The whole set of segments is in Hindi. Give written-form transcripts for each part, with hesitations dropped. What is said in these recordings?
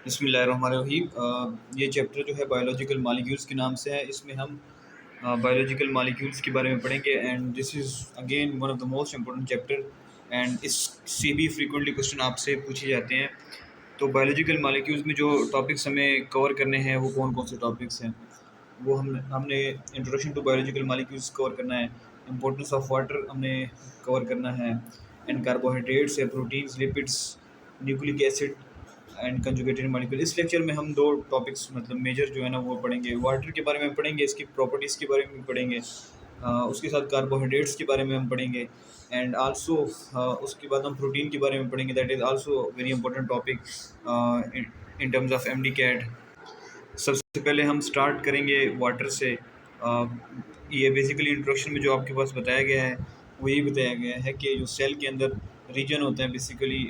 बिस्मिल्लाहिर्रहमानिर्रहीम। ये चैप्टर जो है बायोलॉजिकल मॉलिक्यूल्स के नाम से है। इसमें हम बायोलॉजिकल मॉलिक्यूल्स के बारे में पढ़ेंगे and this is again one of the most important chapter and इससे भी फ्रीक्वेंटली क्वेश्चन आपसे पूछे जाते हैं। तो बायोलॉजिकल मॉलिक्यूल्स में जो टॉपिक्स हमें कवर करने हैं वो कौन कौन से टॉपिक्स हैं, वो हमने introduction to biological molecules cover करना है, इंपॉर्टेंस ऑफ वाटर हमने कवर करना है एंड कार्बोहाइड्रेट्स है, proteins, lipids, nucleic acid and conjugated molecule. इस लेक्चर में हम दो टॉपिक्स मतलब मेजर जो है ना वो पढ़ेंगे। वाटर के बारे में पढ़ेंगे, इसकी प्रॉपर्टीज़ के बारे में पढ़ेंगे, उसके साथ कार्बोहाइड्रेट्स के बारे में हम पढ़ेंगे एंड आल्सो उसके बाद हम प्रोटीन के बारे में पढ़ेंगे। That is also very important topic in terms of M D CAT. सबसे पहले हम स्टार्ट करेंगे वाटर से। ये बेसिकली इंट्रोडक्शन में जो आपके पास बताया गया है वो यही बताया गया है कि जो सेल के अंदर रीजन होता है बेसिकली,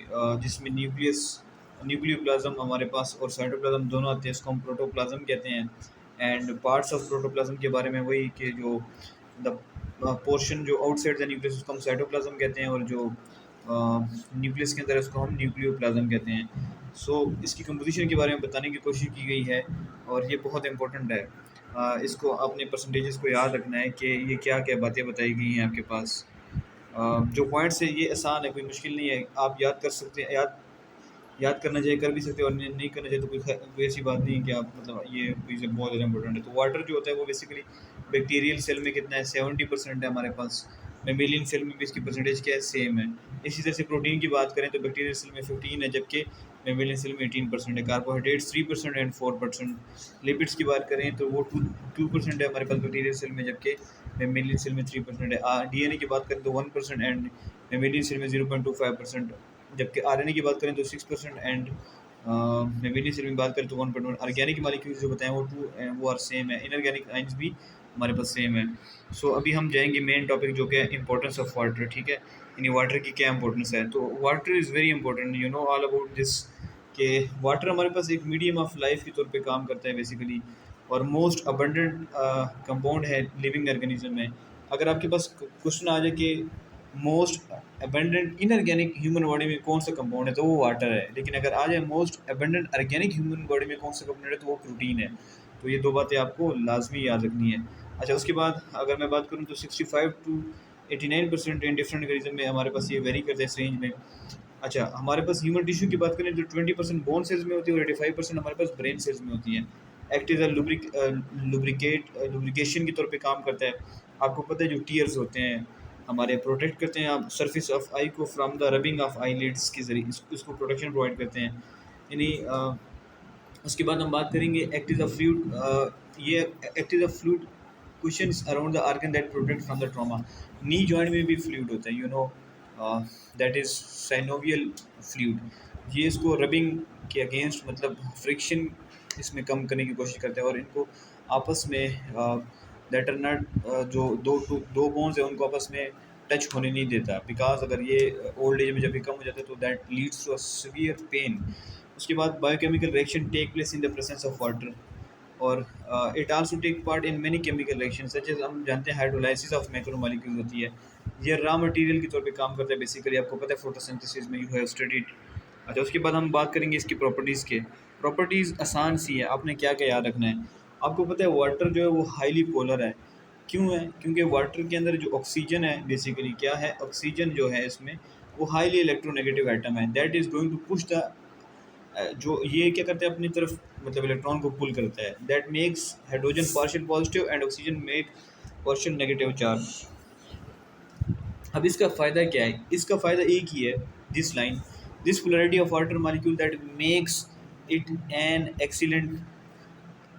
जिसमें न्यूक्लियोप्लाज्म हमारे पास और साइटोप्लाज्म दोनों आते हैं, इसको हम प्रोटोप्लाज्म कहते हैं। एंड पार्ट्स ऑफ प्रोटोप्लाज्म के बारे में वही कि जो द पोर्शन जो आउटसाइड द न्यूक्लियस उसको हम साइटोप्लाज्म कहते हैं और जो न्यूक्लियस के अंदर उसको हम न्यूक्लियोप्लाज्म कहते हैं। सो इसकी कंपोजिशन के बारे में बताने की कोशिश की गई है और ये बहुत इंपॉर्टेंट है। इसको अपने परसेंटेजेस को याद रखना है कि ये क्या क्या बातें बताई गई हैं आपके पास। जो पॉइंट्स है ये आसान है, कोई मुश्किल नहीं है, आप याद कर सकते हैं, याद करना चाहिए, कर भी सकते हो, और नहीं करना चाहिए तो कोई ऐसी बात नहीं है कि आप मतलब ये चीज़ें बहुत ज़्यादा इंपॉर्टेंट है। तो वाटर जो होता है वो बेसिकली बैक्टीरियल सेल में कितना है, 70% है हमारे पास। मेमेलियन सेल में भी इसकी परसेंटेज क्या है, सेम है। इसी तरह से प्रोटीन की बात करें तो बैक्टीरियल सेल में 15 है, जबकि मेमेलियन सेल में 18% है। Carbohydrates 3% and 4%। लिपिड्स की बात करें तो वो 2% है हमारे पास बैक्टीरियल सेल में, जबकि मेमेलियन सेल में 3% है। डीएनए की बात करें तो 1% एंड मेमेलियन सेल में 0.25%, जबकि आरएनए की बात करें तो 6% एंड मेम्ब्रेन सेल में बात करें तो 1.1। ऑर्गेनिक मॉलिक्यूल्स जो बताएं वो 2 वो आर सेम है। इनऑर्गेनिक आइंस भी हमारे पास सेम है। सो अभी हम जाएंगे मेन टॉपिक जो कि है इंपॉर्टेंस ऑफ वाटर। ठीक है, यानी वाटर की क्या इंपॉर्टेंस है। तो water is very important, you know all about this कि वाटर हमारे पास एक मीडियम ऑफ लाइफ के तौर पे काम करता है बेसिकली, और मोस्ट अबंडेंट कंपाउंड है लिविंग ऑर्गेनिज्म में। अगर आपके पास क्वेश्चन आ जाए कि most abundant inorganic human body में कौन सा कंपाउंड है तो वो वाटर है, लेकिन अगर आ जाए most abundant organic human body में कौन सा कंपाउंड है तो वो प्रोटीन है। तो ये दो बातें आपको लाजमी याद रखनी है। अच्छा, उसके बाद अगर मैं बात करूँ तो 65 टू 89% इन डिफरेंट ऑर्गेनिज्म में हमारे पास ये वेरी करता है इस रेंज में। अच्छा, हमारे पास ह्यूमन टिश्यू की बात करें तो 20% बोन सेल्स में होती है और 85% हमारे पास ब्रेन सेल्स में होती है। एक्ट इज़ लुब्रिकेशन के तौर पे काम करता है। आपको पता है जो टीयर्स होते हैं हमारे प्रोटेक्ट करते हैं आप सरफेस ऑफ आई को from the rubbing of eyelids के जरिए इसको प्रोटेक्शन प्रोवाइड करते हैं। यानी उसके बाद हम बात करेंगे एक्ट इज़ अ फ्लूइड। ये act is a fluid questions around the organ that protect from the trauma. Knee joint में भी फ्लूइड होता है, you know, that is synovial fluid. ये इसको रबिंग के अगेंस्ट मतलब फ्रिक्शन इसमें कम करने की कोशिश करते हैं और इनको आपस में दैट आर नॉट जो दो बोन्स है उनको आपस में टच होने नहीं देता, बिकॉज अगर ये ओल्ड एज में जब भी कम हो जाता है तो that leads to a severe pain. उसके बाद biochemical reaction take place in the presence of water और it also take part in many chemical reaction such as हम जानते हैं हाइड्रोलाइसिस ऑफ मैक्रोमोलिक्यूल होती है। ये रॉ मटेरियल के तौर पे काम करता है बेसिकली, आपको पता है फोटोसिंथेसिस में यू हैव स्टडीड। अच्छा, उसके बाद हम बात करेंगे इसकी प्रॉपर्टीज़ के। प्रॉपर्टीज़ आसान सी है, आपने क्या क्या याद रखना है। आपको पता है वाटर जो है वो हाईली पोलर है। क्यों है? क्योंकि वाटर के अंदर जो ऑक्सीजन है बेसिकली क्या है, ऑक्सीजन जो है इसमें वो हाईली इलेक्ट्रोनेगेटिव एटम है। That is going to push the जो ये क्या करते हैं अपनी तरफ मतलब इलेक्ट्रॉन को पुल करता है। That makes hydrogen partial positive and oxygen make partial negative charge. अब इसका फ़ायदा क्या है? इसका फ़ायदा एक ही है, this line, this polarity of water molecule that makes it an excellent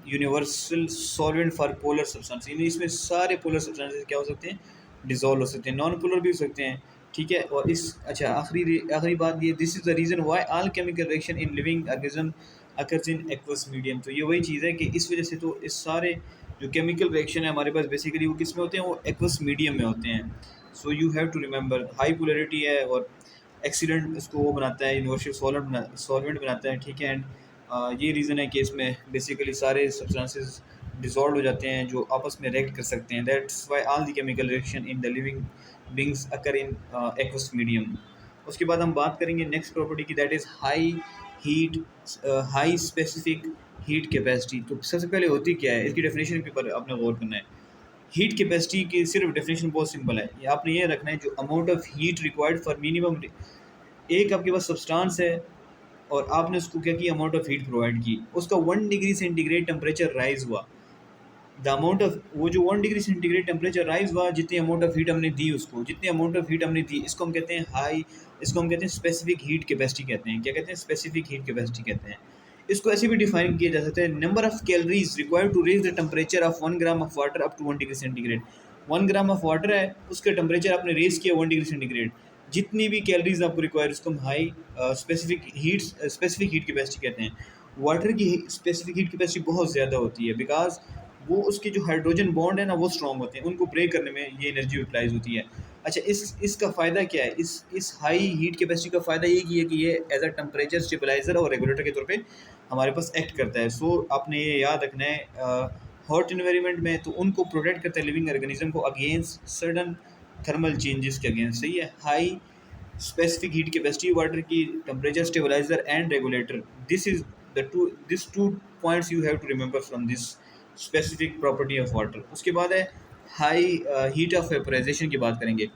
universal solvent for polar substance. यानी इसमें सारे पोलर सब्सटेंसेस क्या हो सकते हैं, डिजोल्व हो सकते हैं, नॉन पोलर भी हो सकते हैं। ठीक है, और इस अच्छा आखिरी बात ये, this is the reason why all chemical reaction in living organism occurs in aqueous medium. तो ये वही चीज़ है कि इस वजह से तो इस सारे जो केमिकल रिएक्शन है हमारे पास बेसिकली वो किस में होते हैं, वो एक्वस मीडियम में होते हैं। So you have to remember high polarity है और एक्सीलेंट इसको वो बनाता है, यूनिवर्सल सॉल्वेंट बनाता है। ठीक है, एंड ये रीज़न है कि इसमें बेसिकली सारे सब्सटेंसेस डिसॉल्व हो जाते हैं जो आपस में रिएक्ट कर सकते हैं। That's why all the chemical reaction in the living beings occur in aqueous medium. उसके बाद हम बात करेंगे नेक्स्ट प्रॉपर्टी की, that is high heat, high specific heat capacity. तो सबसे पहले होती क्या है, इसकी डेफिनेशन के ऊपर आपने गौर करना है। हीट कैपेसिटी की सिर्फ डेफिनेशन बहुत सिंपल है, ये आपने ये रखना है जो amount of heat required for minimum, एक आपके पास सब्सटेंस है और आपने उसको क्या किया, अमाउंट ऑफ हीट प्रोवाइड की, उसका 1 डिग्री सेंटीग्रेड टेम्परेचर राइज हुआ, द अमाउंट ऑफ वो जो 1 डिग्री सेंटीग्रेड टेम्परेचर राइज हुआ, जितनी अमाउंट ऑफ हीट हमने दी उसको, जितनी अमाउंट ऑफ हीट हमने दी, इसको हम कहते हैं हाई, इसको हम कहते हैं स्पेसिफिक हीट कैपेसिटी कहते हैं। क्या कहते हैं, स्पेसिफिक हीट कैपेसिटी कहते हैं। इसको ऐसे भी डिफाइन किया जा सकता है, number of calories required to raise the temperature of 1 gram of water up to 1 degree centigrade. 1 gram of water है, उसका टेम्परेचर आपने रेज किया 1 डिग्री सेंटीग्रेड, जितनी भी कैलोरीज आपको रिक्वायर, उसको हम हाई स्पेसिफिक हीट कैपेसिटी कहते हैं। वाटर की स्पेसिफिक हीट कैपेसिटी बहुत ज़्यादा होती है, बिकॉज वो उसके जो हाइड्रोजन बॉन्ड है ना वो स्ट्रॉन्ग होते हैं, उनको ब्रेक करने में ये एनर्जी यूटिलाइज होती है। अच्छा, इसका फ़ायदा क्या है, इस हाई हीट कैपेसिटी का फ़ायदा ये है कि ये एज अ टेम्परेचर स्टेबलाइजर और रेगुलेटर के तौर पे हमारे पास एक्ट करता है। सो आपने ये याद रखना है, हॉट इन्वायरमेंट में तो उनको प्रोटेक्ट करता है लिविंग ऑर्गेनिज्म को अगेंस्ट सडन थर्मल चेंजेस के अगेंस्ट। सही है, high specific heat capacity, water की temperature stabiliser and regulator, this is this two points you have to remember from this specific property of water. उसके बाद है हाई हीट ऑफ वेपराइजेशन की बात करेंगे।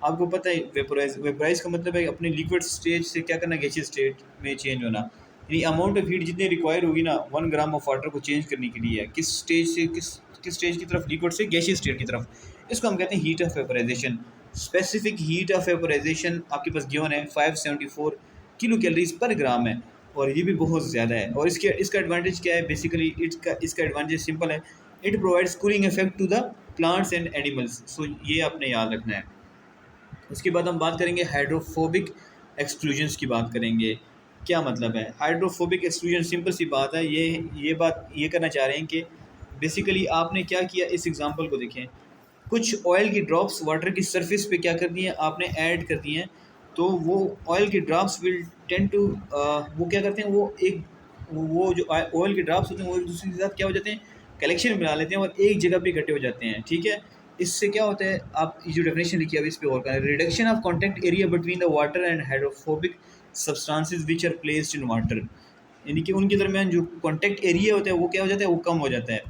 आपको पता है वेपराइज का मतलब है अपने लिक्विड स्टेज से क्या करना, गैसीय स्टेट में चेंज होना, यानी अमाउंट ऑफ हीट जितनी रिक्वायर होगी ना 1 ग्राम ऑफ वाटर को चेंज करने के लिए, किस स्टेज से किस स्टेज की तरफ, लिक्विड से गैसीय स्टेट की तरफ, इसको हम कहते हैं heat of vaporisation. Specific heat of vaporisation आपके पास गिवन है 574 किलो कैलोरीज पर ग्राम है, और ये भी बहुत ज़्यादा है। और इसका एडवांटेज क्या है, बेसिकली इसका एडवांटेज सिंपल है, it provides cooling effect to the plants and animals. So ये आपने याद रखना है। उसके बाद हम बात करेंगे हाइड्रोफोबिक एक्सक्लूजन्स की बात करेंगे। क्या मतलब है हाइड्रोफोबिक एक्सक्लूजन, सिंपल सी बात है, ये करना चाह रहे हैं कि बेसिकली आपने क्या किया, इस एग्जांपल को देखें, कुछ ऑयल की ड्रॉप्स वाटर की सरफेस पे क्या कर दी हैं आपने, ऐड कर दी हैं, तो वो ऑयल की ड्रॉप्स विल टेंड टू, वो क्या करते हैं, वो जो ऑयल के ड्रॉप्स होते हैं वो एक दूसरे के साथ क्या हो जाते हैं, कलेक्शन बना लेते हैं और एक जगह पे इकट्ठे हो जाते हैं। ठीक है, इससे क्या होता है, आप ये जो डेफिनेशन लिखी है अब इस पे और करें, reduction of contact area between the water and hydrophobic substances which are placed in water, यानी कि उनके दरमियान जो कॉन्टैक्ट एरिया होता है वो क्या हो जाता है, वो कम हो जाता है।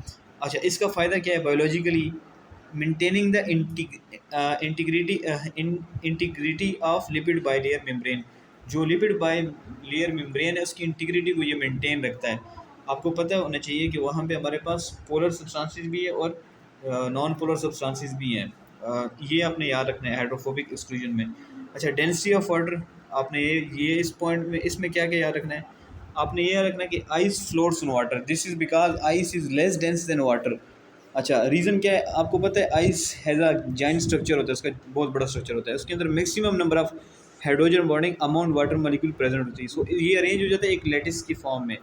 अच्छा, इसका फ़ायदा क्या है biologically, maintaining the integrity of lipid by layer membrane, जो लिपिड बाई लेयर मेम्ब्रेन है उसकी इंटीग्रिटी को ये मेंटेन रखता है। आपको पता होना चाहिए कि वहाँ पे हमारे पास पोलर सब्सटेंसेस भी है और नॉन पोलर सब्सटेंसेस भी हैं, ये आपने याद रखना है हाइड्रोफोबिक एक्सक्लूजन में। अच्छा, डेंसिटी ऑफ वाटर, आपने ये इस पॉइंट में इसमें क्या क्या याद रखना है, आपने ये याद रखना है कि ice floats in water, this is because ice is less dense then water. अच्छा, रीज़न क्या है, आपको पता है ice has a giant structure होता है, उसका बहुत बड़ा स्ट्रक्चर होता है, उसके अंदर maximum number of hydrogen bonding amount water molecule present होती है। सो ये अरेंज हो जाता है एक लैटिस की फॉर्म में।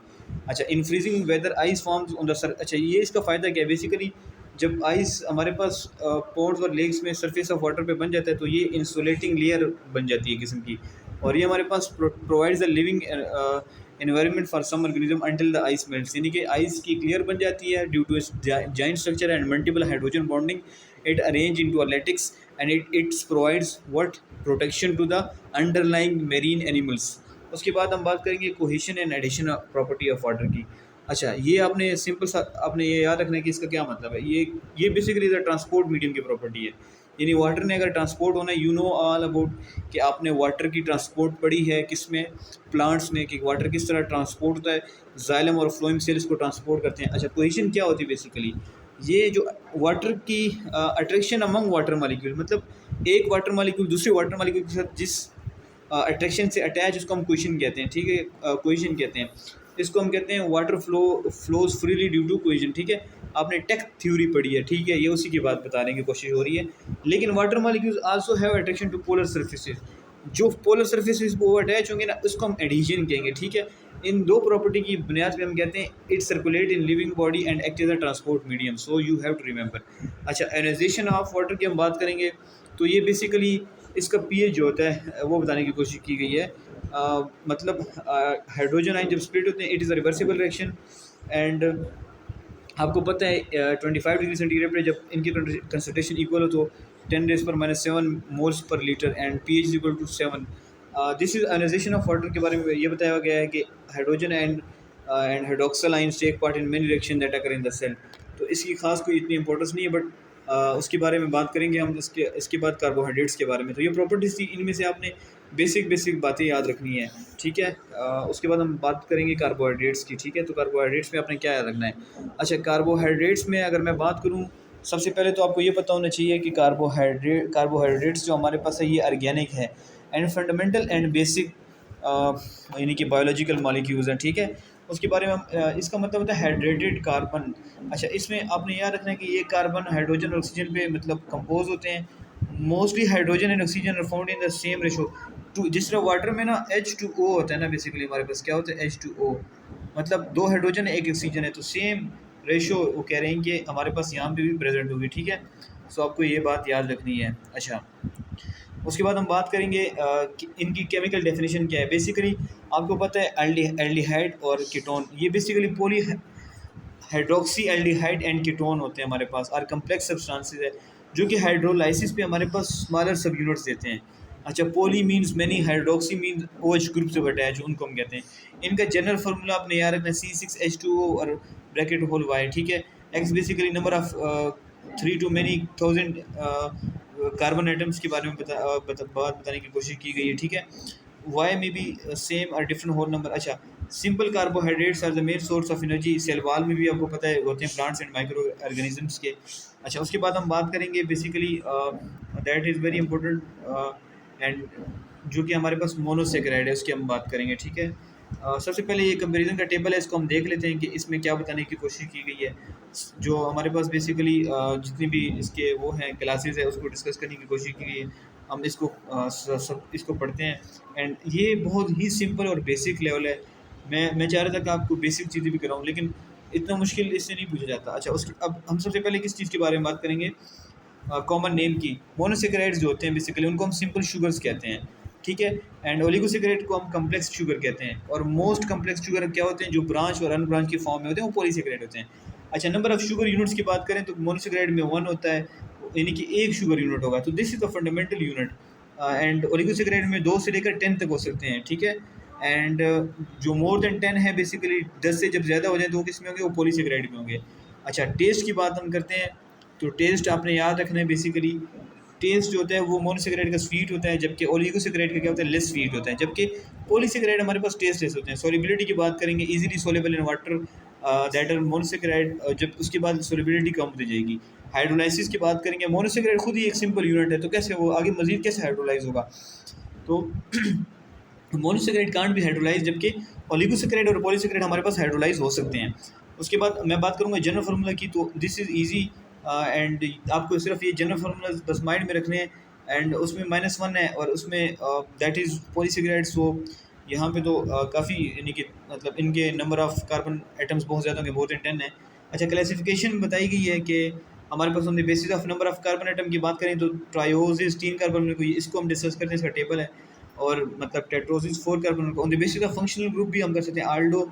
अच्छा, in freezing weather ice forms on the surface, अच्छा ये इसका फ़ायदा क्या है, बेसिकली जब आइस हमारे पास पोर्ट्स और लेक्स में सरफेस ऑफ वाटर पे बन जाता है तो ये इंसुलेटिंग लेयर बन जाती है किस्म की, और ये हमारे पास provides the living environment for some organism until the ice melts, यानी कि आइस की क्लियर बन जाती है due to its giant structure and multiple hydrogen bonding, it arrange into a lattice and its provides what protection to the underlying marine animals. उसके बाद हम बात करेंगे cohesion and adhesion property of water की। अच्छा, ये आपने सिंपल सा आपने ये याद रखना है कि इसका क्या मतलब है, ये बेसिकली ट्रांसपोर्ट मीडियम की प्रॉपर्टी है, यानी वाटर ने अगर ट्रांसपोर्ट होना है, यू नो ऑल अबाउट कि आपने वाटर की ट्रांसपोर्ट पढ़ी है किस में, प्लांट्स में, कि वाटर किस तरह ट्रांसपोर्ट होता है, जाइलम और फ्लोएम सेल्स को ट्रांसपोर्ट करते हैं। अच्छा, कोहेशन क्या होती है, बेसिकली ये जो वाटर की अट्रैक्शन अमंग वाटर मालिक्यूल, मतलब एक वाटर मालिक्यूल दूसरे वाटर मालिक्यूल के साथ जिस अट्रैक्शन से अटैच, उसको हम कोहेशन कहते हैं। ठीक है, कोहेशन कहते हैं इसको, हम कहते हैं water flows freely due to cohesion. ठीक है, आपने टेक थ्योरी पढ़ी है, ठीक है, ये उसी की बात बताने की कोशिश हो रही है। लेकिन water molecules also have attraction to polar surfaces, जो पोलर सर्फेसिस को अटैच होंगे ना उसको हम एडिशन कहेंगे। ठीक है, इन दो प्रॉपर्टी की बुनियाद पे हम कहते हैं it circulate in living body and act as a transport medium, so you have to remember. अच्छा, आयोनाइजेशन ऑफ वाटर की हम बात करेंगे तो ये बेसिकली इसका पीएच जो होता है वो बताने की कोशिश की गई है। मतलब हाइड्रोजन आयन जब स्प्लिट होते हैं it is a reversible reaction, and आपको पता है 25 डिग्री सेंटीग्रेड पर जब इनकी कंसनट्रेशन इक्वल हो तो 10⁻⁻⁷ मोल्स पर litre and P H equal to 7। This is ionisation of water के बारे में ये बताया गया है कि hydrogen and hydroxyl ions take part in many reaction that occur in the cell. तो इसकी खास कोई इतनी इंपॉर्टेंस नहीं है, बट उसके बारे में बात करेंगे हम इसके बाद कार्बोहाइड्रेट्स के बारे में। तो ये प्रॉपर्टीज थी, इनमें से आपने बेसिक बातें याद रखनी है, ठीक है। उसके बाद हम बात करेंगे कार्बोहाइड्रेट्स की, ठीक है। तो कार्बोहाइड्रेट्स में आपने क्या याद रखना है। अच्छा, कार्बोहाइड्रेट्स में अगर मैं बात करूँ, सबसे पहले तो आपको ये पता होना चाहिए कि कार्बोहाइड्रेट्स जो हमारे पास है ये ऑर्गेनिक है एंड फंडामेंटल एंड बेसिक यानी कि बायोलॉजिकल मॉलिक्यूल्स हैं, ठीक है। उसके बारे में इसका मतलब होता है हाइड्रेटेड कार्बन। अच्छा, इसमें आपने याद रखना है कि ये कार्बन हाइड्रोजन और ऑक्सीजन पे मतलब कंपोज होते हैं। Mostly hydrogen and oxygen are found in the same ratio too. जिस तरह वाटर में ना H2O होता है ना, बेसिकली हमारे पास क्या होता है H2O, मतलब 2 हाइड्रोजन है 1 ऑक्सीजन है, तो सेम रेशो वो कह रहे हैं कि हमारे पास यहाँ पे भी प्रेजेंट होगी, ठीक है। सो आपको ये बात याद रखनी है। अच्छा, उसके बाद हम बात करेंगे कि इनकी केमिकल डेफिनेशन क्या है। बेसिकली आपको पता है एल्डिहाइड और कीटोन, ये basically poly hydroxy aldehyde and ketone होते हैं हमारे पास, और कम्प्लेक्स सब्सटेंसेस है जो कि हाइड्रोलाइसिस पे हमारे पास स्मॉलर सब यूनिट्स देते हैं। अच्छा, poly means many, hydroxy means OH group से अटैच, उनको हम कहते हैं। इनका जनरल फार्मूला आपने याद रखना है C6H2O और ब्रैकेट होल Y, ठीक है। X basically number of 3 to many thousand carbon atoms के बारे में बात बताने की कोशिश की गई है, ठीक है। वाई में भी सेम और डिफरेंट होल नंबर। अच्छा, simple carbohydrates are the main source of energy. Cell wall में भी आपको पता है होते हैं प्लांट्स एंड माइक्रो ऑर्गेनिजम्स के। अच्छा, उसके बाद हम बात करेंगे basically that is very important and जो कि हमारे पास मोनोसेकेराइड है, उसकी हम बात करेंगे, ठीक है। सबसे पहले ये कंपैरिजन का टेबल है, इसको हम देख लेते हैं कि इसमें क्या बताने की कोशिश की गई है। जो हमारे पास बेसिकली जितनी भी इसके वो हैं क्लासेस है उसको डिस्कस करने की कोशिश की गई है। हम इसको इसको पढ़ते हैं एंड ये बहुत ही सिंपल और बेसिक लेवल है। मैं चाह रहा था कि आपको बेसिक चीज़ें भी कराऊँ, लेकिन इतना मुश्किल इससे नहीं पूछा जाता। अच्छा, उसके अब हम सबसे पहले किस चीज़ के बारे में बात करेंगे, कॉमन नेम की। मोनोसेकेराइड्स जो होते हैं बेसिकली उनको हम सिंपल शुगर्स कहते हैं, ठीक है। एंड ओलिगोसेकेराइड को हम कम्प्लेक्स शुगर कहते हैं। और मोस्ट कम्प्लेक्स शुगर क्या होते हैं, जो ब्रांच और अनब्रांच के फॉर्म में होते हैं, वो पॉलीसेकेराइड होते हैं। अच्छा, नंबर ऑफ शुगर यूनिट्स की बात करें तो मोनोसेकेराइड में 1 होता है, यानी कि 1 शुगर यूनिट होगा। तो this is the fundamental unit. And oligosaccharide में 2 से लेकर 10 तक हो सकते हैं, ठीक है। एंड जो मोर देन 10 है बेसिकली 10 से जब ज़्यादा हो जाए तो वो किस में होंगे, वो पॉलीसेकेराइड में होंगे। अच्छा, टेस्ट की बात हम करते हैं तो टेस्ट आपने याद रखना है। बेसिकली टेस्ट जो होता है वो मोनोसेकेराइड का स्वीट होता है, जबकि ओलिगोसेकेराइड का क्या होता है, लेस स्वीट होता है, जबकि पॉलीसेकेराइड हमारे पास टेस्ट लेस होते हैं। सॉल्युबिलिटी की बात करेंगे, easily soluble in water that are monosaccharide, जब उसके बाद सोल्युबिलिटी कम होती जाएगी। हाइड्रोलाइसिस की बात करेंगे, मोनोसेकेराइड खुद ही एक सिंपल यूनिट है, तो कैसे वो आगे मजीद कैसे हाइड्रोलाइज होगा। तो मोनोसेकेराइड कांट भी हाइड्रोलाइज, जबकि ओलिगोसेकेराइड और पॉलीसेकेराइड हमारे पास हाइड्रोलाइज हो सकते हैं। उसके बाद मैं बात करूँगा जनरल फार्मूला की, तो दिस इज़ ईजी एंड आपको सिर्फ ये जनरल फार्मूला बस माइंड में रखने हैं। एंड उसमें -1 है और उसमें दैट इज़ पॉलीसेकेराइड। सो यहाँ पे तो काफ़ी यानी कि मतलब इनके नंबर ऑफ कार्बन आइटम्स बहुत ज़्यादा होंगे, मोर देन 10 है। अच्छा, क्लासिफिकेशन बताई गई है कि हमारे pass on the basis of number of carbon atom की बात करें तो ट्रायोसिस 3 कार्बन को, इसको हम डिस्कस करते हैं, इसका टेबल है। और मतलब टेट्रोसिस 4 कार्बन को। On the basis of functional group भी हम कर सकते हैं, आल्डो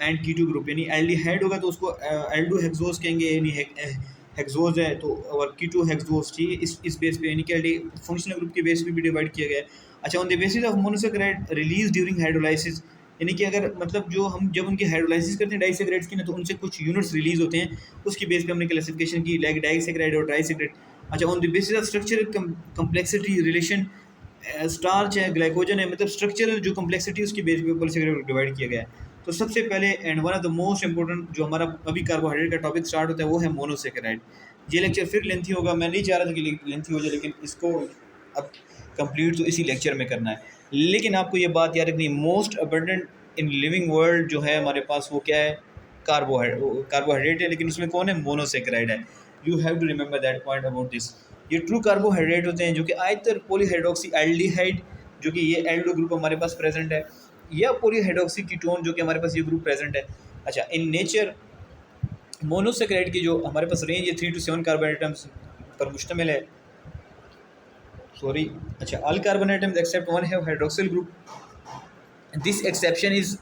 एंड कीटो ग्रुप। यानी एल्डिहाइड होगा तो उसको एल्डो हेक्सोज कहेंगे, यानी हेक्सोज है तो, और कीटो हेक्सोज, ठीक है। इस बेस पे यानी कि फंक्शनल ग्रुप के बेस पे भी डिवाइड किया गया है। अच्छा, on the basis of monosaccharide release during hydrolysis, यानी कि अगर मतलब जो हम जब उनकी हाइड्रोलाइसिस करते हैं डाइसेकेराइड्स की ना, तो उनसे कुछ यूनिट्स रिलीज होते हैं, उसकी बेस पे हमने क्लासिफिकेशन की, लाइक डाइसेकेराइड और ट्राइसेकेराइड। अच्छा, on the basis of structural complexity relation, starch है, ग्लाइकोजन है, मतलब स्ट्रक्चरल जो कम्प्लेक्सिटी उसकी बेस पे पॉलीसेकेराइड को डिवाइड किया गया है। तो सबसे पहले and one of the most important जो हमारा अभी कार्बोहाइड्रेट का टॉपिक स्टार्ट होता है वो है मोनोसेकेराइड। ये लेक्चर फिर लेंथी होगा, मैं नहीं चाह रहा था कि लेंथी हो जाए, लेकिन इसको अब कंप्लीट तो इसी लेक्चर में करना है। लेकिन आपको ये बात याद रखनी, most abundant in living world जो है हमारे पास वो क्या है, कार्बोहाइड्रेट है, लेकिन उसमें कौन है, मोनोसेकेराइड है। You have to remember that point about this. ये ट्रू कार्बोहाइड्रेट होते हैं जो कि आइदर पॉलीहाइड्रोक्सी एल्डिहाइड, जो कि ये एल्डो ग्रुप हमारे पास प्रेजेंट है, या पॉलीहाइड्रोक्सी कीटोन जो कि हमारे पास ये ग्रुप प्रेजेंट है। अच्छा, इन नेचर मोनोसेकेराइड की जो हमारे पास रेंज है 3 to 7 कार्बन आइटम्स पर मुश्तमिल है, सॉरी। अच्छा, all carbon atoms except one have hydroxyl group, this exception is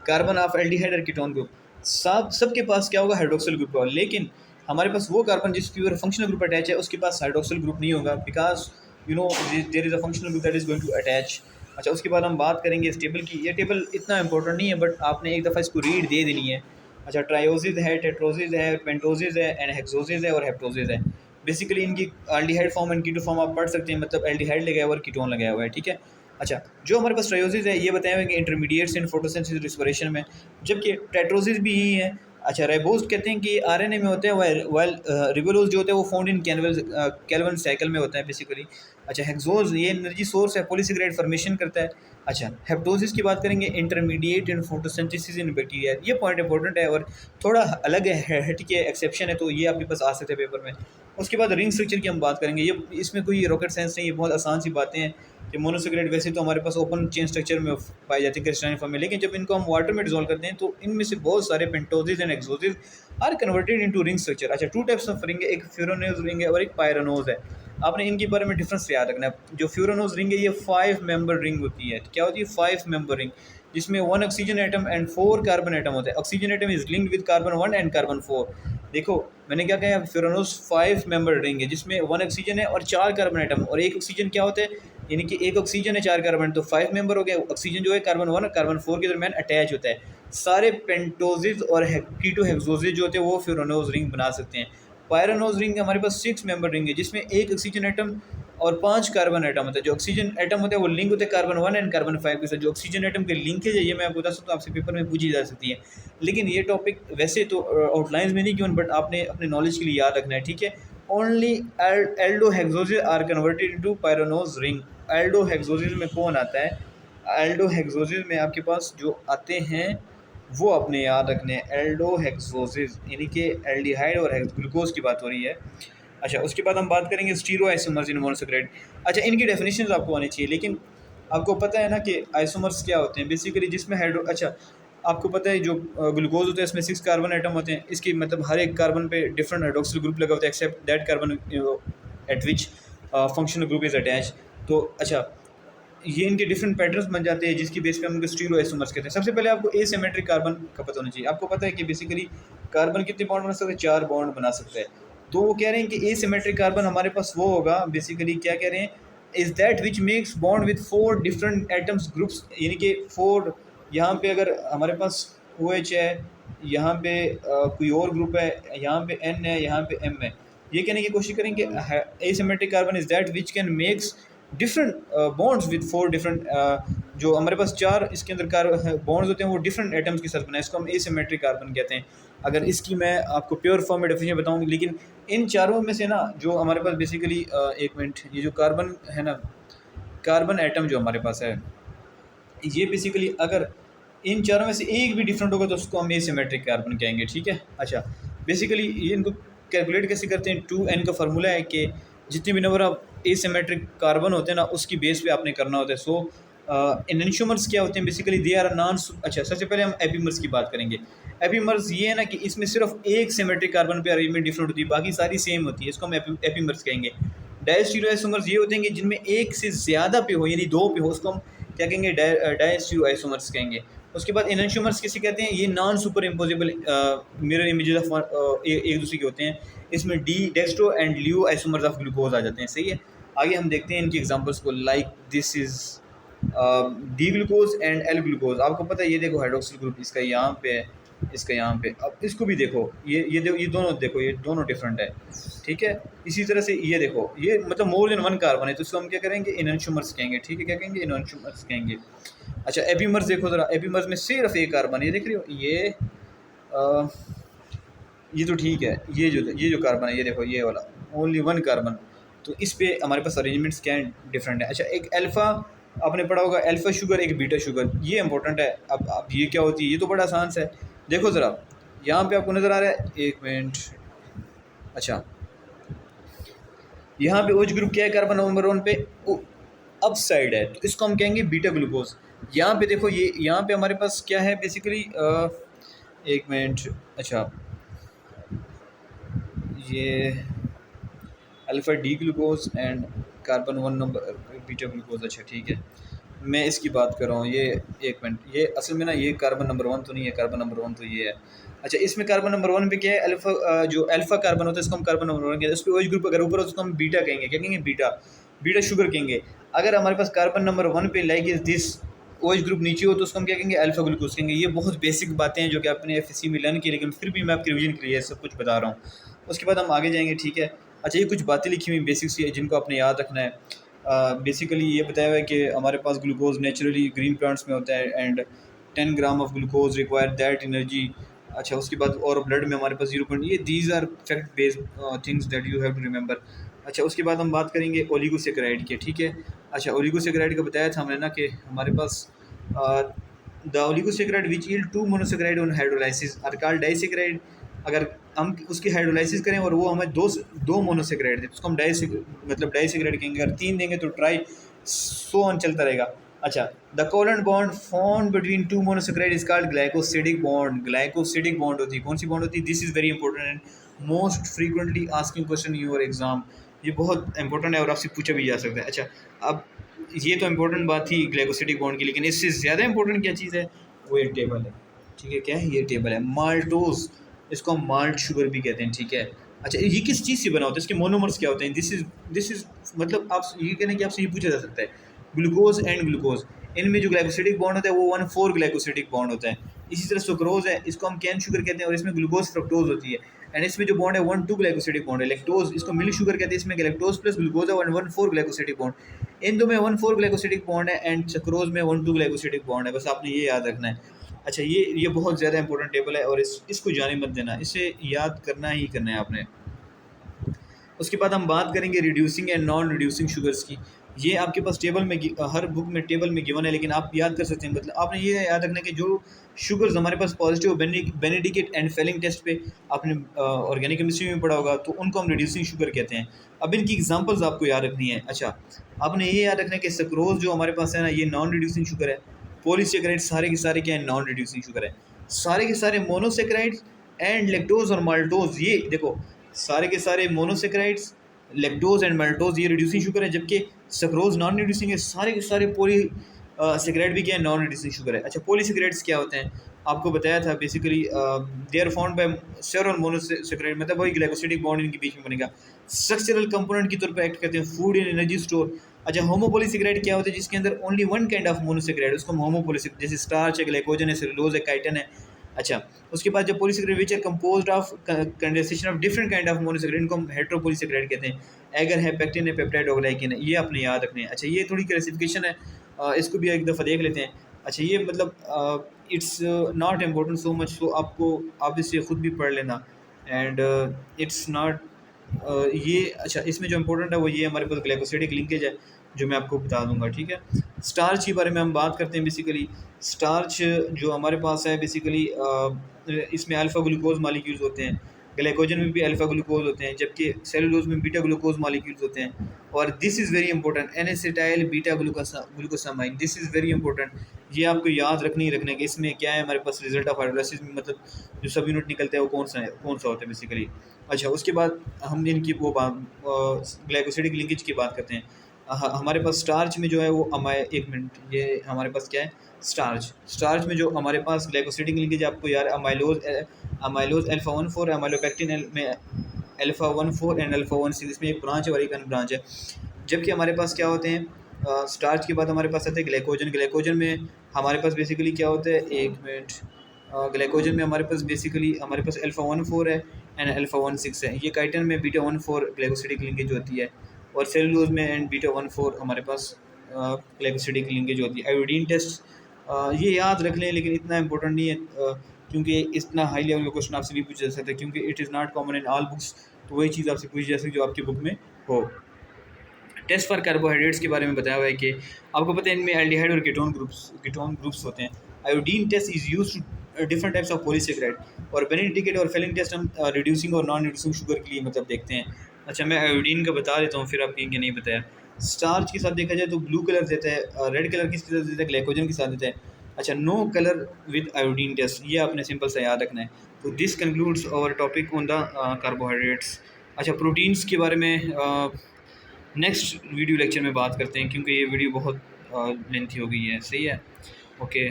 carbon of aldehyde और कीटोन ग्रुप। सबके पास क्या होगा, हाइड्रोक्सिल ग्रुप होगा, लेकिन हमारे पास वो कार्बन जिसकी ऊपर फंक्शनल ग्रुप अटैच है उसके पास हाइड्रोक्सिल ग्रुप नहीं होगा, because you know there is a functional group that is going to attach अच्छा, उसके बाद हम बात करेंगे इस टेबल की। ये टेबल इतना इंपॉर्टेंट नहीं है, बट आपने एक दफ़ा इसको रीड दे देनी है। अच्छा, ट्रायोसिस है, टेट्रोसिस है, पेंटोसिस है, एंड हेक्सोसिस है और हेप्टोसिस है। बेसिकली इनकी aldehyde form and keto form आप पढ़ सकते हैं, मतलब एल्डिहाइड लगाया हुआ और कीटोन लगाया हुआ है, ठीक है। अच्छा, जो हमारे पास ट्रायोसिस है ये बताया हुआ है कि इंटरमीडिएट्स इन फोटोसिंथेसिस रिस्पिरेशन में, जबकि टेट्रोसिस भी यही है। अच्छा, राइबोज कहते हैं कि आरएनए में होते हैं, वाइल रिबोलोज जो होते हैं वो फाउंड इन कैल्विन साइकिल में होता है बेसिकली। अच्छा, हेक्सोज ये एनर्जी सोर्स है, पॉलीसेकेराइड फॉर्मेशन करता है। अच्छा, हेप्टोसिस की बात करेंगे, intermediate in photosynthesis in bacteria. ये पॉइंट इंपॉर्टेंट है और थोड़ा अलग है, हट के एक्सेप्शन है, तो ये आपके पास आ सकते हैं पेपर में। उसके बाद रिंग स्ट्रक्चर की हम बात करेंगे। ये इसमें कोई रॉकेट साइंस नहीं, ये बहुत आसान सी बातें हैं कि मोनोसेकेराइड वैसे तो हमारे पास ओपन चेन स्ट्रक्चर में पाई जाती है क्रिस्टलाइन फॉर्म में, लेकिन जब इनको हम वाटर में डिजोल्व करते हैं तो इनमें से बहुत सारे pentoses and hexoses are converted into ring structure. अच्छा, टू टाइप्स ऑफ रिंग है, एक फ्यूरोनोज रिंग है और एक पायरोनोज है। आपने इनके बारे में डिफरेंस याद रखना है। जो फ्यूरोनोज रिंग है ये 5 मेंबर रिंग होती है। क्या होती है? 5 मेंबर रिंग, जिसमें 1 oxygen atom and 4 carbon atom होते हैं। Oxygen atom is linked with carbon 1 and carbon 4। देखो मैंने क्या कहा, फ्यूरोनोज 5 मेंबर रिंग है जिसमें 1 ऑक्सीजन है और 4 कार्बन एटम, और एक ऑक्सीजन क्या होता है, यानी कि एक ऑक्सीजन है 4 कार्बन, तो 5 मेंबर हो गया। ऑक्सीजन जो है कार्बन 1 और कार्बन 4 के दरमियान अटैच होता है। सारे पेंटोजिस और कीटो हेक्सोजिस जो होते हैं वो फ्यूरोनोज रिंग बना सकते हैं। पायरोनोज रिंग हमारे पास 6 मेंबर रिंग है जिसमें एक ऑक्सीजन एटम और 5 कार्बन एटम होता है। जो ऑक्सीजन एटम होता है वो लिंक होते हैं कार्बन 1 एंड कार्बन 5 के साथ। जो ऑक्सीजन एटम के लिंकेज है ये मैं आपको बता सकता हूँ, आपसे पेपर में पूछी जा सकती है। लेकिन ये टॉपिक वैसे तो आउटलाइंस में नहीं क्यों, बट आपने अपने नॉलेज के लिए याद रखना है, ठीक है। Only aldohexoses are converted into pyranose ring. Aldohexoses में कौन आता है? एल्डो हेक्सोसिस में आपके पास जो आते हैं वो आपने याद रखने हैं। एल्डो हेक्सोसिस यानी कि एल्डिहाइड और ग्लूकोज की बात हो रही है। अच्छा, उसके बाद हम बात करेंगे स्टीरो आइसोमर्स इन मोनोसेकेराइड। अच्छा, इनकी डेफिनेशंस आपको आनी चाहिए, लेकिन आपको पता है ना कि आइसोमर्स क्या होते हैं बेसिकली, जिसमें हाइड्रो, अच्छा आपको पता है जो ग्लूकोज होता है इसमें 6 कार्बन आइटम होते हैं। इसकी मतलब हर एक कार्बन पे डिफरेंट हाइड्रोक्सिल ग्रुप लगा होता है except that carbon at which functional group is attach. तो अच्छा, ये इनके डिफरेंट पैटर्न्स बन जाते हैं जिसकी बेस पे हम इनको स्टीरो आइसोमर्स कहते हैं। सबसे पहले आपको एसिमेट्रिक कार्बन का पता होना चाहिए। आपको पता है कि बेसिकली कार्बन कितने बॉन्ड बना सकते हैं? 4 बॉन्ड बना सकता है। तो वो कह रहे हैं कि एसिमेट्रिक कार्बन हमारे पास वो होगा, बेसिकली क्या कह रहे हैं, is that which makes bond with 4 different atoms groups, यानी कि 4, यहाँ पे अगर हमारे पास OH है, यहाँ पे कोई और ग्रुप है, यहाँ पे N है, यहाँ पे M है। ये कहने की कोशिश करेंगे asymmetric carbon is that which can makes different bonds with 4 different, जो हमारे पास 4 इसके अंदर बॉन्ड्स होते हैं वो डिफरेंट एटम्स के साथ बनाए, इसको हम एसिमेट्रिक कार्बन कहते हैं। अगर इसकी मैं आपको प्योर फॉर्म में डेफिनेशन बताऊँ, लेकिन इन चारों में से ना जो हमारे पास बेसिकली एक मिनट, ये जो कार्बन है ना, कार्बन एटम जो हमारे पास है, ये बेसिकली अगर इन चारों में से एक भी डिफरेंट होगा तो उसको हम एसिमेट्रिक कार्बन कहेंगे, ठीक है। अच्छा, बेसिकली ये इनको कैलकुलेट कैसे करते हैं? 2n का फार्मूला है कि जितने भी नंबर ऑफ एसिमेट्रिक कार्बन होते हैं ना उसकी बेस पे आपने करना होता है। सो एनेंशियोमर्स क्या होते हैं बेसिकली? दे आर नॉन, अच्छा सबसे पहले हम एपीमर्स की बात करेंगे। एपीमर्स ये है ना कि इसमें सिर्फ एक सिमेट्रिक कार्बन पे अरेंजमेंट डिफरेंट होती है, बाकी सारी सेम होती है, इसको हम एपीमर्स कहेंगे। डायस्टीरियोआइसोमर्स ये होते हैं कि जिनमें एक से ज़्यादा पे हो, यानी 2 पे हो, उसको हम क्या कहेंगे? डायस्टीरियोआइसोमर्स कहेंगे। उसके बाद एनेंशियोमर्स किसे कहते हैं? ये non superimposable mirror images of एक दूसरे के होते हैं। इसमें dextro and laevo isomers of glucose आ जाते हैं, सही है। आगे हम देखते हैं इनकी एग्जांपल्स को, like this is D glucose and L glucose. आपको पता है ये देखो हाइड्रोक्सिल ग्रुप इसका यहाँ पे है, इसका यहाँ पे। अब इसको भी देखो, ये दोनों देखो, ये दोनों डिफरेंट है, ठीक है। इसी तरह से ये देखो, ये मतलब मोर देन 1 कार्बन है, तो इसको हम क्या करेंगे? एनेंशियोमर्स कहेंगे, ठीक है। क्या कहेंगे? एनेंशियोमर्स कहेंगे। अच्छा, एपीमर्स देखो ज़रा, एपीमर्स में सिर्फ एक कार्बन है, ये देख रहे हो, ये तो ठीक है, ये जो कार्बन है, ये देखो ये वाला, ओनली 1 कार्बन। तो इस पे हमारे पास अरेंजमेंट्स क्या है? डिफरेंट है। अच्छा, एक अल्फ़ा आपने पढ़ा होगा, अल्फ़ा शुगर, एक बीटा शुगर, ये इंपॉर्टेंट है। अब ये क्या होती है? ये तो बड़ा आसान सा है। देखो ज़रा, यहाँ पे आपको नज़र आ रहा है, एक मिनट। अच्छा, यहाँ पे OH ग्रुप क्या है? कार्बन नंबर 1 पे अप साइड है, तो इसको हम कहेंगे बीटा ग्लूकोज। यहाँ पे देखो, ये यहाँ पे हमारे पास क्या है बेसिकली, एक मिनट। अच्छा, ये alpha D glucose and carbon 1 number beta glucose. अच्छा ठीक है, मैं इसकी बात कर रहा हूँ। ये एक मिनट, ये असल में ना ये कार्बन नंबर 1 तो नहीं है, कार्बन नंबर 1 तो ये है। अच्छा, इसमें कार्बन नंबर 1 पे क्या है? अल्फ़ा जो अल्फ़ा कार्बन होता है इसको हम कार्बन नंबर 1 कहते हैं। उस पर OH ग्रुप अगर ऊपर हो तो उसको हम बीटा कहेंगे। क्या कहेंगे? बीटा। बीटा शुगर कहेंगे। अगर हमारे पास कार्बन नंबर 1 पे like is this OH group नीचे हो तो उसको हम क्या कहेंगे, अल्फा ग्लूकोज कहेंगे। ये बहुत बेसिक बातें हैं जो कि आपने FSC में लर्न की, लेकिन फिर भी मैं आपकी रिवीजन के लिए सब कुछ बता रहा हूँ। उसके बाद हम आगे जाएंगे, ठीक है। अच्छा, ये कुछ बातें लिखी हुई बेसिक सी है जिनको आपने याद रखना है। बेसिकली ये बताया हुआ है कि हमारे पास ग्लूकोज नेचुरली ग्रीन प्लांट्स में होता है and 10 gram of glucose require that energy. अच्छा, उसके बाद और ब्लड में हमारे पास 0. ये these are fact based things that you have to remember. अच्छा, उसके बाद हम बात करेंगे ओलिगोसेकेराइड की, ठीक है। अच्छा, ओलिगोसेकेराइड का बताया था हमने ना कि हमारे पास the oligosaccharide which yield 2 monosaccharide on hydrolysis are called disaccharide. अगर हम उसकी हाइड्रोलाइसिस करें और वो हमें दो मोनोसेकेराइड दे तो उसको हम डाइसेकेराइड कहेंगे। अगर 3 देंगे तो ट्राई सो ऑन चलता रहेगा। अच्छा, the covalent bond formed between 2 monosaccharide is called glycosidic bond. Glycosidic bond होती है, कौन सी बॉन्ड होती है? This is very important and most frequently asking question in your exam. ये बहुत इंपॉर्टेंट है और आपसे पूछा भी जा सकता है। अच्छा, अब ये तो इंपॉर्टेंट बात थी ग्लाइकोसिडिक बॉन्ड की, लेकिन इससे ज़्यादा इंपॉर्टेंट क्या चीज़ है? वो ये टेबल है, ठीक है। क्या है ये टेबल है? माल्टोज, इसको हम माल्ट शुगर भी कहते हैं, ठीक है। अच्छा, ये किस चीज़ से बना होता है? इसके मोनोमर्स क्या होते हैं? दिस इज मतलब आप ये कहना कि आपसे ये पूछा जा सकता है ग्लूकोज एंड ग्लूकोज, इनमें जो ग्लाइकोसिडिक बॉन्ड होता है वो 1,4 ग्लाइकोसिडिक बॉन्ड होता है। इसी तरह सुक्रोज है, इसको हम कैन शुगर कहते हैं और इसमें ग्लूकोज फ्रक्टोज होती है। एंड इसमें जो बॉन्ड है 1,2 ग्लाइकोसिडिक बॉन्ड है। लैक्टोज, इसको मिल्क शुगर कहते हैं, इसमें गैलेक्टोज प्लस ग्लूकोज है 1,4 ग्लाइकोसिडिक बॉन्ड। इन दो में 1,4 ग्लाइकोसिडिक बॉन्ड है एंड सुक्रोज में 1,2 ग्लाइकोसिडिक बॉन्ड है। बस आपने ये याद रखना है। अच्छा, ये बहुत ज़्यादा इंपॉर्टेंट टेबल है और इसको जाने मत देना, इसे याद करना ही करना है आपने। उसके बाद हम बात करेंगे reducing and non reducing sugars की। ये आपके पास टेबल में हर बुक में टेबल में गिवन है, लेकिन आप याद कर सकते हैं। मतलब आपने ये याद रखना है कि जो शुगर्स हमारे पास positive Benedict and Fehling test पे आपने ऑर्गेनिक केमिस्ट्री में पढ़ा होगा, तो उनको हम रिड्यूसिंग शुगर कहते हैं। अब इनकी एग्जांपल्स आपको याद रखनी है। अच्छा, आपने ये याद रखना है कि सक्रोज जो हमारे पास है ना, ये नॉन रिड्यूसिंग शुगर है। पॉलीसेकेराइड सारे के सारे क्या है? नॉन रिड्यूसिंग शुगर है। सारे के सारे मोनोसेकेराइड्स एंड लैक्टोज और माल्टोज, ये देखो सारे के सारे मोनोसेकेराइड्स, लैक्टोज एंड माल्टोज ये रिड्यूसिंग शुगर है, जबकि सक्रोज नॉन रिड्यूसिंग है। सारे के सारे पोली सेकेराइड भी क्या है? नॉन रिड्यूसिंग शुगर है। अच्छा, पॉलीसेकेराइड्स क्या होते हैं? आपको बताया था basically they are found by several monosaccharide, मतलब वही ग्लाइकोसिडिक बॉन्ड इनके बीच में बनेगा। स्ट्रक्चरल कंपोनेंट के तौर पर एक्ट करते हैं, फूड एंड एनर्जी स्टोर। अच्छा, होमोपॉलीसेकेराइड क्या होता है? जिसके अंदर only one kind of monosaccharide, उसको हम होमोपॉलीसेकेराइड, जैसे स्टार्च है, ग्लाइकोजन है, सेलुलोज है, काइटन है। अच्छा, उसके बाद जो polysaccharide which are composed of condensation of different kind of monosaccharide, इनको हम हेटेरोपॉलीसेकेराइड कहते हैं। एगर है, पेक्टिन है, पेप्टाइड और ग्लाइकिन है, ये आपने याद रखने हैं। अच्छा, ये थोड़ी क्लासिफिकेशन है, इसको भी एक दफ़ा देख लेते हैं। अच्छा, ये मतलब it's not important so much, so आप इसे खुद भी पढ़ लेना एंड इट्स नॉट ये। अच्छा, इसमें जो इम्पोर्टेंट है वो ये हमारे पास ग्लाइकोसिडिक लिंकेज है जो मैं आपको बता दूंगा, ठीक है। स्टार्च के बारे में हम बात करते हैं। बेसिकली स्टार्च जो हमारे पास है बेसिकली इसमें अल्फ़ा ग्लूकोज मालिक्यूल्स होते हैं। ग्लाइकोजन में भी अल्फ़ा ग्लूकोज होते हैं, जबकि सेलुलोज में बीटा ग्लूकोज मालिक्यूल्स होते हैं। और this is very important, N-acetyl beta glucosamine, this is very important. ये आपको याद रखनी ही रखने के। इसमें क्या है हमारे पास? रिजल्ट ऑफ हाइड्रोलाइसिस में मतलब जो सब यूनिट निकलता है वो कौन सा होता है बेसिकली। अच्छा, उसके बाद हम इनकी वो ग्लाइकोसिडिक लिंकेज की बात करते हैं। हमारे पास स्टार्च में जो है वो एक मिनट, ये हमारे पास क्या है? स्टार्च में जो हमारे पास ग्लाइकोसिडिक लिंकेज आपको यार अमाइलोज अल्फा 1,4 है, अमाइलोपेक्टिन में अल्फा 1,4 एंड अल्फा 1,6, इसमें एक ब्रांच है और एक अन ब्रांच है। जबकि हमारे पास क्या होते हैं? स्टार्च के बाद हमारे पास आते हैं ग्लाइकोजन में हमारे पास बेसिकली क्या होता है? एक मिनट, ग्लाइकोजन में हमारे पास बेसिकली हमारे पास अल्फा 1,4 है एंड अल्फा 1,6 है। ये काइटन में बीटा 1,4 ग्लाइकोसिडिक लिंकेज होती है और सेलुलोज में एंड बीटा 1,4 हमारे पास ग्लाइकोसिडिक लिंकेज होती है। आयोडीन टेस्ट ये याद रख लें, लेकिन इतना इंपॉर्टेंट नहीं है क्योंकि इतना हाई लेवल का क्वेश्चन आपसे नहीं पूछा जा सकता, क्योंकि it is not common in all books. तो वही चीज़ आपसे पूछी जा सकती जो आपकी बुक में हो। टेस्ट फॉर कार्बोहाइड्रेट्स के बारे में बताया हुआ है कि आपको पता है इनमें एल्डिहाइड और कीटोन ग्रुप्स होते हैं। Iodine test is used to different types of polysaccharide, और बेनेडिक्ट और फेलिंग टेस्ट हम रिड्यूसिंग और नॉन रिड्यूसिंग शुगर के लिए मतलब देखते हैं। अच्छा, मैं आयोडीन का बता देता हूँ, फिर आप कहेंगे नहीं बताया। स्टार्च के साथ देखा जाए तो ब्लू कलर देता है, रेड कलर किसके साथ देता है? ग्लाइकोजन के साथ देता है। अच्छा, no colour with iodine test, ये आपने सिंपल सा याद रखना है। तो this concludes our topic on the carbohydrates. अच्छा, प्रोटीन्स के बारे में नेक्स्ट वीडियो लेक्चर में बात करते हैं, क्योंकि ये वीडियो बहुत लेंथी हो गई है। सही है, ओके।